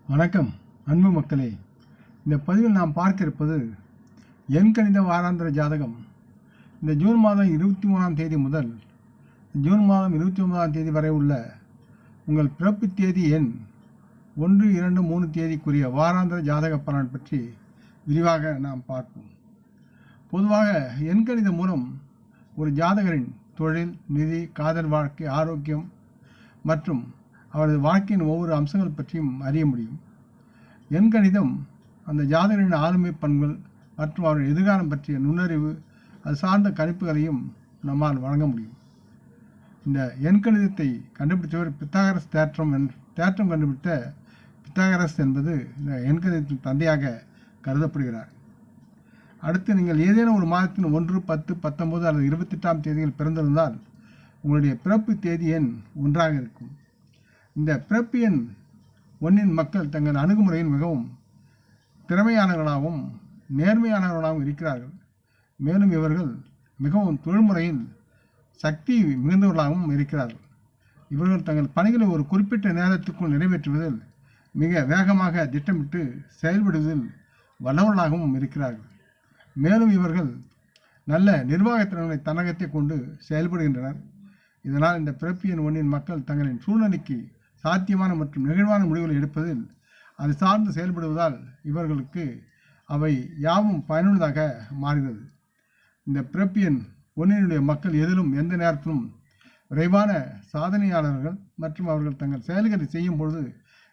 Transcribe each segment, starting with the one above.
வணக்கம் அன்பு மக்களே. இந்த பதிவில் நாம் பார்க்க இருப்பது எண்கணித வாராந்திர ஜாதகம். இந்த ஜூன் மாதம் 23ஆம் தேதி முதல் ஜூன் மாதம் 29ஆம் தேதி வரை உள்ள உங்கள் பிறப்பு தேதி எண் 1, 2, 3 தேதிக்குரிய வாராந்திர ஜாதக பலன் பற்றி விரிவாக நாம் பார்ப்போம். பொதுவாக எண்கணிதம் மூலம் ஒரு ஜாதகரின் தொழில், நிதி, காதல் வாழ்க்கை, ஆரோக்கியம் மற்றும் அவரது வாழ்க்கையின் ஒவ்வொரு அம்சங்கள் பற்றியும் அறிய முடியும். எண்கணிதம் அந்த ஜாதகரின் ஆளுமை பண்புகள் மற்றும் அவருடைய எதிர்காலம் பற்றிய நுண்ணறிவு, அது சார்ந்த கணிப்புகளையும் நம்மால் வழங்க முடியும். இந்த எண்கணிதத்தை கண்டுபிடித்தவர் பித்தாகரஸ் தேற்றம் கண்டுபிடித்த பித்தாகரஸ் என்பது இந்த எண்கணிதத்தின் தந்தையாக கருதப்படுகிறார். அடுத்து, நீங்கள் ஏதேனும் ஒரு மாதத்தின் 1, 10, 19 அல்லது 28ஆம் தேதியில் பிறந்திருந்தால் உங்களுடைய பிறப்பு தேதி எண் 1ஆக இருக்கும். இந்த பிறப்பு எண் 1இன் மக்கள் தங்கள் அணுகுமுறையில் மிகவும் திறமையானவர்களாகவும் நேர்மையானவர்களாகவும் இருக்கிறார்கள். மேலும் இவர்கள் மிகவும் தொழில்முறையில் சக்தி மிகுந்தவர்களாகவும் இருக்கிறார்கள். இவர்கள் தங்கள் பணிகளை ஒரு குறிப்பிட்ட நேரத்திற்குள் நிறைவேற்றுவதில் மிக வேகமாக திட்டமிட்டு செயல்படுவதில் வல்லவர்களாகவும் இருக்கிறார்கள். மேலும் இவர்கள் நல்ல நிர்வாகத்திறனை தன்னகத்தை கொண்டு செயல்படுகின்றனர். இதனால் இந்த பிறப்பு எண் 1இன் மக்கள் தங்களின் சூழ்நிலைக்கு சாத்தியமான மற்றும் நெகிழ்வான முடிவுகளை எடுப்பதில் அது சார்ந்து செயல்படுவதால் இவர்களுக்கு அவை யாவும் பயனுள்ளதாக மாறுகிறது. இந்த பிறப்பு எண் 1இனுடைய மக்கள் எதிலும் எந்த நேரத்திலும் விரைவான சாதனையாளர்கள் மற்றும் அவர்கள் தங்கள் செயல்களை செய்யும் பொழுது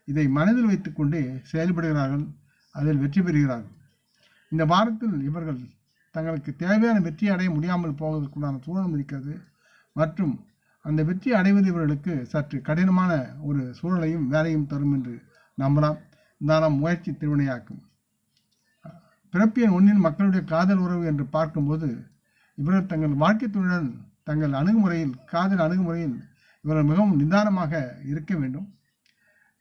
இதை மனதில் வைத்துக்கொண்டு செயல்படுகிறார்கள், அதில் வெற்றி பெறுகிறார்கள். இந்த வாரத்தில் இவர்கள் தங்களுக்கு தேவையான வெற்றி அடைய முடியாமல் போவதற்குண்டான சூழலும் இருக்கிறது மற்றும் அந்த வெற்றி அடைவது இவர்களுக்கு சற்று கடினமான ஒரு சூழலையும் வேலையும் தரும் என்று நம்பலாம். நாம் முயற்சி திருவினையாக்கும். பிறப்பு எண் 1இன் மக்களுடைய காதல் உறவு என்று பார்க்கும்போது இவர்கள் தங்கள் வாழ்க்கை துணையுடன் தங்கள் அணுகுமுறையில் காதல் அணுகுமுறையில் இவர்கள் மிகவும் நிதானமாக இருக்க வேண்டும்.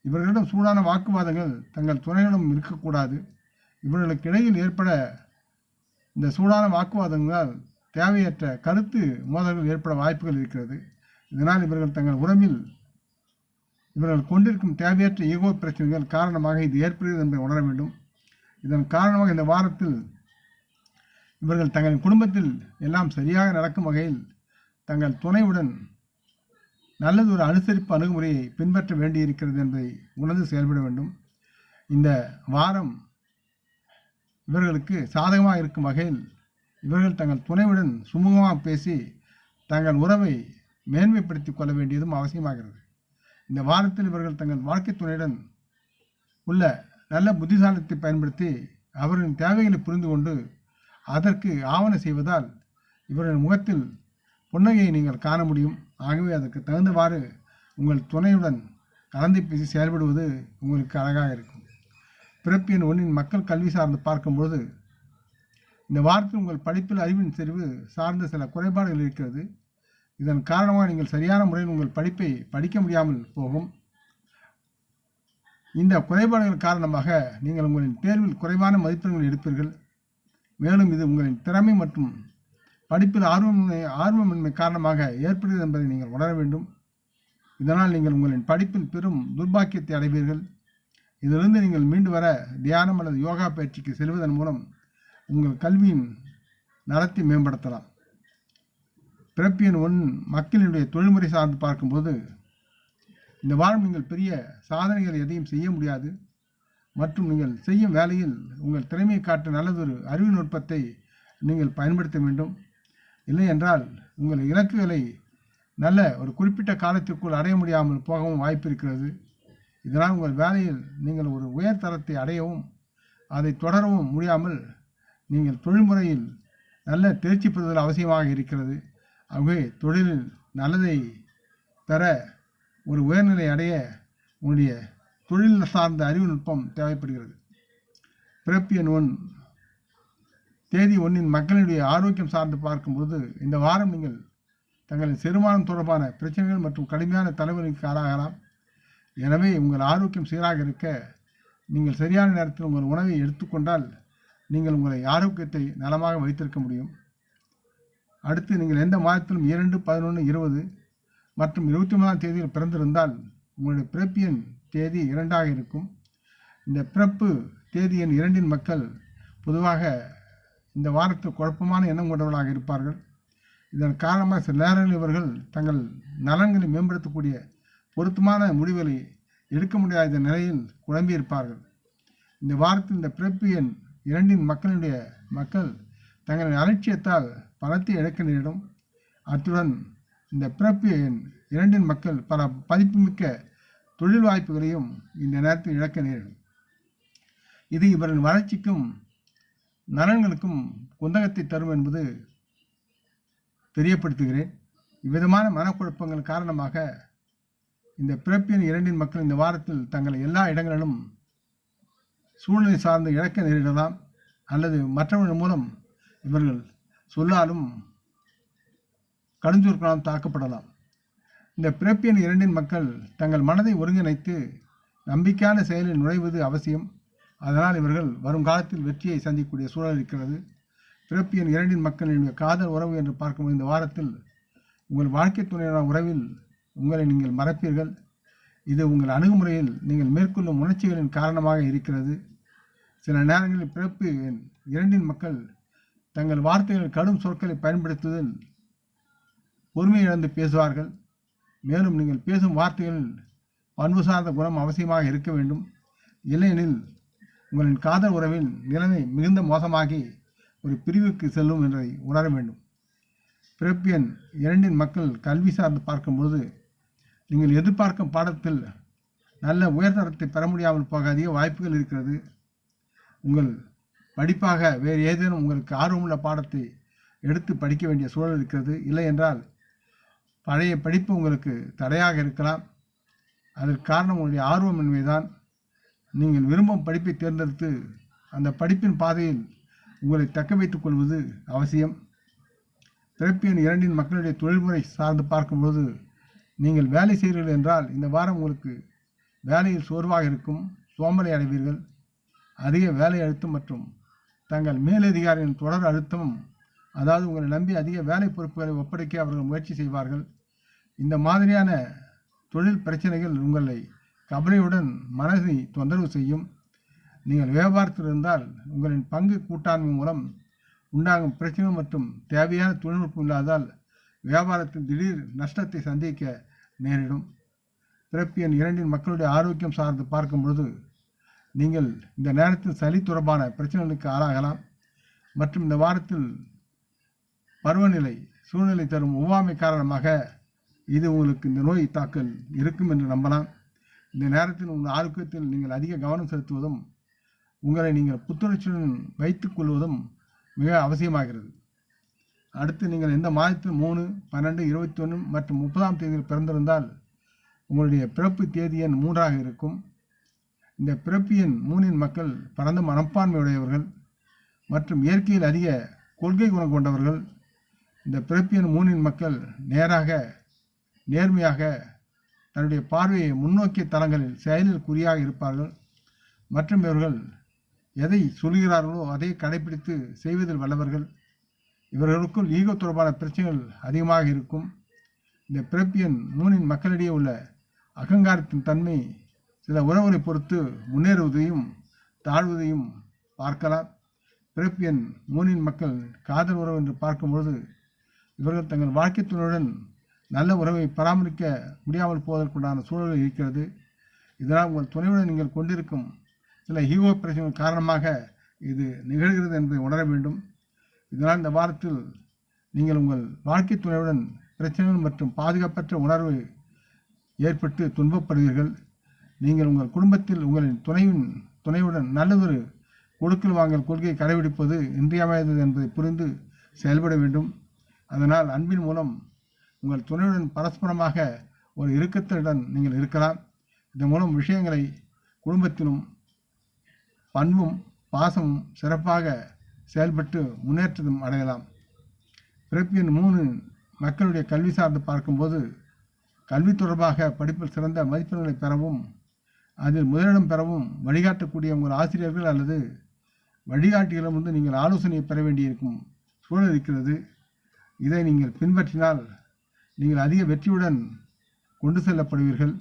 இவர்களிடம் சூடான வாக்குவாதங்கள் தங்கள் துணையிடம் இருக்கக்கூடாது. இவர்களுக்கு இடையில் ஏற்பட இந்த சூடான வாக்குவாதங்களால் தேவையற்ற கருத்து மோதல்கள் ஏற்பட வாய்ப்புகள் இருக்கிறது. இதனால் இவர்கள் தங்கள் உறவில் இவர்கள் கொண்டிருக்கும் தேவையற்ற ஈகோ பிரச்சனைகள் காரணமாக இது ஏற்படுகிறது என்பதை உணர வேண்டும். இதன் காரணமாக இந்த வாரத்தில் இவர்கள் தங்கள் குடும்பத்தில் எல்லாம் சரியாக நடக்கும் வகையில் தங்கள் துணையுடன் நல்லது ஒரு அனுசரிப்பு அணுகுமுறையை பின்பற்ற வேண்டியிருக்கிறது என்பதை உணர்ந்து செயல்பட வேண்டும். இந்த வாரம் இவர்களுக்கு சாதகமாக இருக்கும் வகையில் இவர்கள் தங்கள் துணையுடன் சுமூகமாக பேசி தங்கள் உறவை மேன்மைப்படுத்திக் கொள்ள வேண்டியதும் அவசியமாகிறது. இந்த வாரத்தில் இவர்கள் தங்கள் வாழ்க்கை துணையுடன் உள்ள நல்ல புத்திசாலித்தை பயன்படுத்தி அவர்களின் தேவைகளை புரிந்து கொண்டு அதற்கு ஆவண செய்வதால் இவர்களின் முகத்தில் புன்னகையை நீங்கள் காண முடியும். ஆகவே அதற்கு தகுந்தவாறு உங்கள் துணையுடன் கலந்து பேசி செயல்படுவது உங்களுக்கு அழகாக இருக்கும். பிறப்பு எண் 1இன் மக்கள் கல்வி சார்ந்து பார்க்கும்போது இந்த வாரத்தில் உங்கள் படிப்பில் அறிவின் செறிவு சார்ந்த சில குறைபாடுகள் இருக்கிறது. இதன் காரணமாக நீங்கள் சரியான முறையில் உங்கள் படிப்பை படிக்க முடியாமல் போகும். இந்த குறைபாடுகள் காரணமாக நீங்கள் உங்களின் தேர்வில் குறைவான மதிப்பெண்கள் எடுப்பீர்கள். மேலும் இது உங்களின் திறமை மற்றும் படிப்பில் ஆர்வமின்மை காரணமாக ஏற்படுகிறது என்பதை நீங்கள் உணர வேண்டும். இதனால் நீங்கள் உங்களின் படிப்பில் பெரும் துர்பாக்கியத்தை அடைவீர்கள். இதிலிருந்து நீங்கள் மீண்டு வர தியானம் அல்லது யோகா பயிற்சிக்கு செல்வதன் மூலம் உங்கள் கல்வியின் நலத்தை மேம்படுத்தலாம். பிறப்பு எண் 1 மக்களினுடைய தொழில்முறை சார்ந்து பார்க்கும்போது இந்த வாரம் நீங்கள் பெரிய சாதனைகள் எதையும் செய்ய முடியாது மற்றும் நீங்கள் செய்யும் வேலையில் உங்கள் திறமையை காட்ட நல்லதொரு அறிவு நுட்பத்தை நீங்கள் பயன்படுத்த வேண்டும். இல்லை என்றால் உங்கள் இலக்குகளை நல்ல ஒரு குறிப்பிட்ட காலத்திற்குள் அடைய முடியாமல் போகவும் வாய்ப்பு இருக்கிறது. இதனால் உங்கள் வேலையில் நீங்கள் ஒரு உயர் தரத்தை அடையவும் அதை தொடரவும் முடியாமல் நீங்கள் தொழில்முறையில் நல்ல தேர்ச்சி பெறுதல் அவசியமாக இருக்கிறது. ஆகவே தொழிலில் நல்லதை பெற ஒரு உயர்நிலை அடைய உங்களுடைய தொழில் சார்ந்த அறிவு நுட்பம் தேவைப்படுகிறது. பிறப்பு எண் 1 தேதி 1இன் மக்களுடைய ஆரோக்கியம் சார்ந்து பார்க்கும்போது இந்த வாரம் நீங்கள் தங்களின் செரிமானம் தொடர்பான பிரச்சனைகள் மற்றும் கடுமையான தலைவலிக்கு ஆளாகலாம். எனவே உங்கள் ஆரோக்கியம் சீராக இருக்க நீங்கள் சரியான நேரத்தில் உங்கள் உணவை எடுத்துக்கொண்டால் நீங்கள் உங்களை ஆரோக்கியத்தை நலமாக வைத்திருக்க முடியும். அடுத்து, நீங்கள் எந்த மாதத்திலும் 2, 11, 20 மற்றும் 23ஆம் தேதியில் பிறந்திருந்தால் உங்களுடைய பிறப்பு எண் தேதி 2ஆக இருக்கும். இந்த பிறப்பு தேதி எண் 2 மக்கள் பொதுவாக இந்த வாரத்தில் குழப்பமான எண்ணம் கொண்டவர்களாக இருப்பார்கள். இதன் காரணமாக சில நேரங்களில் இவர்கள் தங்கள் நலன்களை மேம்படுத்தக்கூடிய பொருத்தமான முடிவுகளை எடுக்க முடியாத நிலையில் குழம்பியிருப்பார்கள். இந்த வாரத்தில் இந்த பிறப்பு எண் 2 மக்கள் தங்களின் அலட்சியத்தால் பணத்தை இழக்க நேரிடும். அத்துடன் இந்த பிறப்பு எண் 2 மக்கள் பல மதிப்புமிக்க தொழில் வாய்ப்புகளையும் இந்த நேரத்தில் இழக்க நேரிடும். இது இவரின் வளர்ச்சிக்கும் நலன்களுக்கும் குந்தகத்தை தரும் என்பது தெரியப்படுத்துகிறேன். இவ்விதமான மனக்குழப்பங்கள் காரணமாக இந்த பிறப்பு எண் 2 மக்கள் இந்த வாரத்தில் தங்களை எல்லா இடங்களிலும் சூழ்நிலை சார்ந்து இழக்க நேரிடலாம், அல்லது மற்றவர்கள் மூலம் இவர்கள் சொல்லாலும் கடுஞ்சொற்களால் தாக்கப்படலாம். இந்த பிறப்பு எண் 2 மக்கள் தங்கள் மனதை ஒருங்கிணைத்து நம்பிக்கையான செயலில் நுழைவது அவசியம். அதனால் இவர்கள் வருங்காலத்தில் வெற்றியை சந்திக்கக்கூடிய சூழல் இருக்கிறது. பிறப்பு எண் 2 மக்களினுடைய காதல் உறவு என்று பார்க்கும்போது இந்த வாரத்தில் உங்கள் வாழ்க்கை துணையான உறவில் உங்களை நீங்கள் மறப்பீர்கள். இது உங்கள் அணுகுமுறையில் நீங்கள் மேற்கொள்ளும் உணர்ச்சிகளின் காரணமாக இருக்கிறது. சில நேரங்களில் பிறப்பு எண் 2 மக்கள் தங்கள் வார்த்தைகள் கடும் சொற்களை பயன்படுத்துவதில் பொறுமை இழந்து பேசுவார்கள். மேலும் நீங்கள் பேசும் வார்த்தைகளில் பண்பு சார்ந்த குணம் அவசியமாக இருக்க வேண்டும். இல்லையெனில் உங்களின் காதல் உறவின் நிலைமை மிகுந்த மோசமாகி ஒரு பிரிவுக்கு செல்லும் என்பதை உணர வேண்டும். பிறப்பு எண் 2 மக்கள் கல்வி சார்ந்து பார்க்கும்போது நீங்கள் எதிர்பார்க்கும் பாடத்தில் நல்ல உயர்தரத்தை பெற முடியாமல் போக அதிக வாய்ப்புகள் இருக்கிறது. உங்கள் படிப்பாக வேறு ஏதேனும் உங்களுக்கு ஆர்வமுள்ள பாடத்தை எடுத்து படிக்க வேண்டிய சூழல் இருக்கிறது. இல்லை என்றால் பழைய படிப்பு உங்களுக்கு தடையாக இருக்கலாம். அதற்கு காரணம் உங்களுடைய ஆர்வமின்மைதான். நீங்கள் விரும்பும் படிப்பை தேர்ந்தெடுத்து அந்த படிப்பின் பாதையில் உங்களை தக்க வைத்துக் கொள்வது அவசியம். பிறப்பு எண் 2 மக்களுடைய தொழில்முறை சார்ந்து பார்க்கும்போது நீங்கள் வேலை செய்கிறீர்கள் என்றால் இந்த வாரம் உங்களுக்கு வேலையில் சோர்வாக இருக்கும், சோம்பலை அடைவீர்கள். அதிக வேலை அழுத்தம் மற்றும் தங்கள் மேலதிகாரியின் தொடர் அழுத்தமும், அதாவது உங்களை நம்பி அதிக வேலை பொறுப்புகளை ஒப்படைக்க அவர்கள் முயற்சி செய்வார்கள். இந்த மாதிரியான தொழில் பிரச்சனைகள் உங்களை கவலையுடன் மனதை தொந்தரவு செய்யும். நீங்கள் வியாபாரத்தில் இருந்தால் உங்களின் பங்கு கூட்டாண்மை மூலம் உண்டாகும் பிரச்சனை மற்றும் தேவையான தொழில்நுட்பம் இல்லாதால் வியாபாரத்தில் திடீர் நஷ்டத்தை சந்திக்க நேரிடும். பிறப்பு எண் 2 மக்களுடைய ஆரோக்கியம் சார்ந்து பார்க்கும் பொழுது நீங்கள் இந்த நேரத்தில் சளி தொடர்பான பிரச்சனைகளுக்கு ஆளாகலாம். மற்றும் இந்த வாரத்தில் பருவநிலை சூழ்நிலை தரும் ஒவ்வாமை காரணமாக இது உங்களுக்கு இந்த நோய் தாக்கல் இருக்கும் என்று நம்பலாம். இந்த நேரத்தில் உங்கள் ஆரோக்கியத்தில் நீங்கள் அதிக கவனம் செலுத்துவதும் உங்களை நீங்கள் புத்துணர்ச்சியுடன் வைத்துக் கொள்வதும் மிக அவசியமாகிறது. அடுத்து நீங்கள் எந்த மாதத்தில் 3, 12, 21 மற்றும் 30ஆம் தேதியில் பிறந்திருந்தால் உங்களுடைய பிறப்பு தேதி எண் 3ஆக இருக்கும். இந்த பிறப்பு எண் 3 மக்கள் பரந்த மனப்பான்மையுடையவர்கள் மற்றும் இயற்கையில் அதிக கொள்கை குணம் கொண்டவர்கள். இந்த பிறப்பு எண் 3 மக்கள் நேர்மையாக தன்னுடைய பார்வையை முன்னோக்கிய தளங்களில் செயலில் குறியாக இருப்பார்கள். மற்றும் இவர்கள் எதை சொல்கிறார்களோ அதை கடைபிடித்து செய்வதில் வல்லவர்கள். இவர்களுக்குள் ஈகோ தொடர்பான பிரச்சனைகள் அதிகமாக இருக்கும். இந்த பிறப்பு எண் 3 மக்களிடையே உள்ள அகங்காரத்தின் தன்மை சில உறவுகளை பொறுத்து முன்னேறுவதையும் தாழ்வதையும் பார்க்கலாம். பிறப்பு எண் 3 மக்கள் காதல் உறவு என்று பார்க்கும்பொழுது இவர்கள் தங்கள் வாழ்க்கை துணையுடன் நல்ல உறவை பராமரிக்க முடியாமல் போவதற்குண்டான சூழல் இருக்கிறது. இதனால் உங்கள் துணையுடன் நீங்கள் கொண்டிருக்கும் சில ஈகோ பிரச்சனைகள் காரணமாக இது நிகழ்கிறது என்பதை உணர வேண்டும். இதனால் இந்த வாரத்தில் நீங்கள் உங்கள் வாழ்க்கை துணையுடன் பிரச்சனைகள் மற்றும் பாதுகாப்பற்ற உணர்வு ஏற்பட்டு துன்பப்படுவீர்கள். நீங்கள் உங்கள் குடும்பத்தில் உங்களின் துணையுடன் நல்லதொரு கொடுக்கல் வாங்கல் கொள்கையை கடைபிடிப்பது இன்றியமையாதது என்பதை புரிந்து செயல்பட வேண்டும். அதனால் அன்பின் மூலம் உங்கள் துணையுடன் பரஸ்பரமாக ஒரு இறுக்கத்துடன் நீங்கள் இருக்கலாம். இதன் மூலம் விஷயங்களை குடும்பத்திலும் பண்பும் பாசமும் சிறப்பாக செயல்பட்டு முன்னேற்றமும் அடையலாம். பிறப்பு எண் 3 மக்களுடைய கல்வி சார்ந்து பார்க்கும்போது கல்வி தொடர்பாக படிப்பில் சிறந்த மதிப்பெண்களை பெறவும் அதில் முதலிடம் பெறவும் வழிகாட்டக்கூடிய உங்கள் ஆசிரியர்கள் அல்லது வழிகாட்டிகளிடமிருந்து நீங்கள் ஆலோசனையை பெற வேண்டியிருக்கும் சூழல் இருக்கிறது. இதை நீங்கள் பின்பற்றினால் நீங்கள் அதிக வெற்றியுடன் கொண்டு செல்லப்படுவீர்கள்.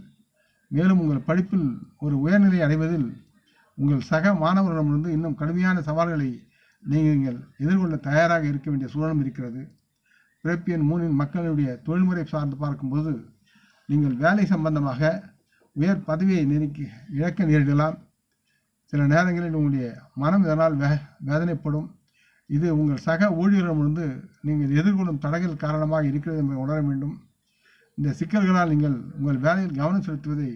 மேலும் உங்கள் படிப்பில் ஒரு உயர்நிலை அடைவதில் உங்கள் சக மாணவர்களிடமிருந்து இன்னும் கடுமையான சவால்களை நீங்கள் எதிர்கொள்ள தயாராக இருக்க வேண்டிய சூழலும் இருக்கிறது. பிறப்பு எண் 3 மக்களுடைய தொழில்முறை சார்ந்து பார்க்கும்போது நீங்கள் வேலை சம்பந்தமாக உயர் பதவியை இழக்க நேரிடலாம். சில நேரங்களில் உங்களுடைய மனம் இதனால் வேதனைப்படும். இது உங்கள் சக ஊழியர்களிடமிருந்து நீங்கள் எதிர்கொள்ளும் தடைகள் காரணமாக இருக்கிறது என்பதை உணர வேண்டும். இந்த சிக்கல்களால் நீங்கள் உங்கள் வேலையில் கவனம் செலுத்துவதை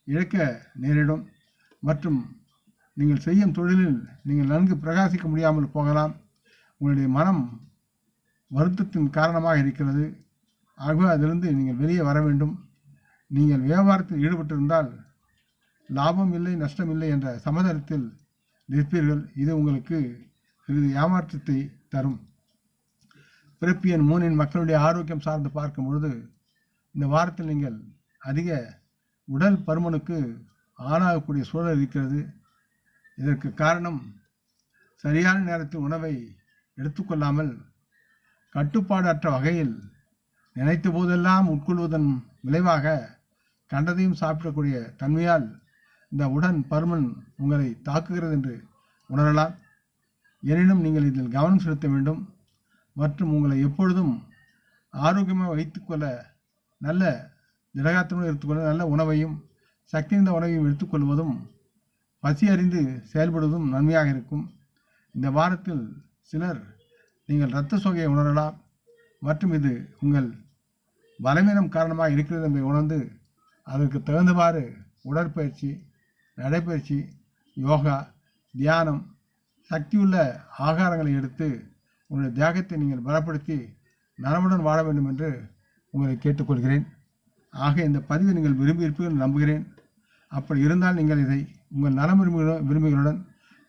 இழக்க நேரிடும் மற்றும் நீங்கள் செய்யும் தொழிலில் நீங்கள் நன்கு பிரகாசிக்க முடியாமல் போகலாம். உங்களுடைய மனம் வருத்தத்தின் காரணமாக இருக்கிறது. ஆகவே அதிலிருந்து நீங்கள் வெளியே வர வேண்டும். நீங்கள் வியாபாரத்தில் ஈடுபட்டிருந்தால் லாபம் இல்லை நஷ்டம் இல்லை என்ற சமதளத்தில் நிற்பீர்கள். இது உங்களுக்கு சிறிது ஏமாற்றத்தை தரும். பிறப்பு எண் 3 மக்களுடைய ஆரோக்கியம் சார்ந்து பார்க்கும் பொழுது இந்த வாரத்தில் நீங்கள் அதிக உடல் பருமனுக்கு ஆளாகக்கூடிய சூழல் இருக்கிறது. இதற்கு காரணம் சரியான நேரத்தில் உணவை எடுத்துக்கொள்ளாமல் கட்டுப்பாடு அற்ற வகையில் நினைத்த போதெல்லாம் உட்கொள்வதன் விளைவாக கண்டதையும் சாப்பிடக்கூடிய தன்மையால் இந்த உடன் பருமன் உங்களை தாக்குகிறது என்று உணரலாம். எனினும் நீங்கள் இதில் கவனம் செலுத்த வேண்டும் மற்றும் உங்களை எப்பொழுதும் ஆரோக்கியமாக வைத்துக்கொள்ள நல்ல திடகாத்தனுடன் எடுத்துக்கொள்ள நல்ல உணவையும் சக்தி நிறைந்த உணவையும் எடுத்துக்கொள்வதும் பசி அறிந்து செயல்படுவதும் நன்மையாக இருக்கும். இந்த வாரத்தில் சிலர் நீங்கள் இரத்த சோகையை உணரலாம் மற்றும் இது உங்கள் பலவீனம் காரணமாக இருக்கிறது என்பதை உணர்ந்து அதற்கு தகுந்தவாறு உடற்பயிற்சி, நடைப்பயிற்சி, யோகா, தியானம், சக்தியுள்ள ஆகாரங்களை எடுத்து உங்களுடைய தேகத்தை நீங்கள் பலப்படுத்தி நலமுடன் வாழ வேண்டும் என்று உங்களை கேட்டுக்கொள்கிறேன். ஆக இந்த பதிவை நீங்கள் விரும்பியிருப்பீர்கள் நம்புகிறேன். அப்படி இருந்தால் நீங்கள் இதை உங்கள் நலம் விரும்பிகளுடன்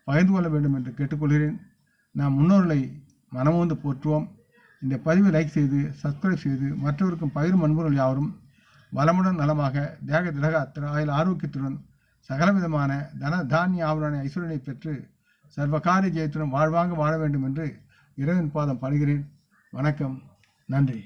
பகிர்ந்து கொள்ள வேண்டும் என்று கேட்டுக்கொள்கிறேன். நாம் முன்னோர்களை மனமுந்து போற்றுவோம். இந்த பதிவை லைக் செய்து சப்ஸ்கிரைப் செய்து மற்றவருக்கும் பகிரும் அன்புகள் யாவரும் வளமுடன் நலமாக தேக திடக ஆயுள் ஆரோக்கியத்துடன் சகலவிதமான தன தானிய ஆவரான ஐஸ்வரனை பெற்று சர்வகாரிய ஜெயத்துடன் வாழ்வாங்க வாழ வேண்டும் என்று இறைவன் பாதம் பணிகிறேன். வணக்கம். நன்றி.